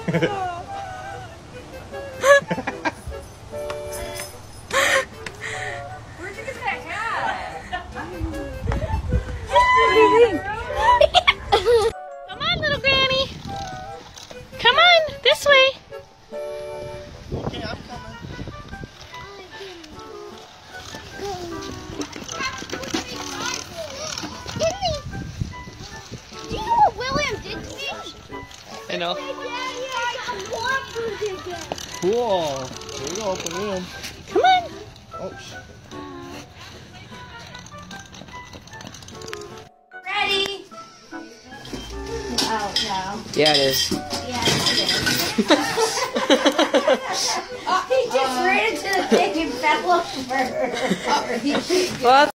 Where'd you get that hat? What do you think? Come on, little granny. Come on, this way. Okay, I'm coming. Do you know what William did to me? I know. Daddy, I got waffles again. Cool. Here we go, open it in. Come on. Oh, shit. Ready? Oh, no. Yeah, it is. Yeah, it is. He just ran into the thing and fell over. Well,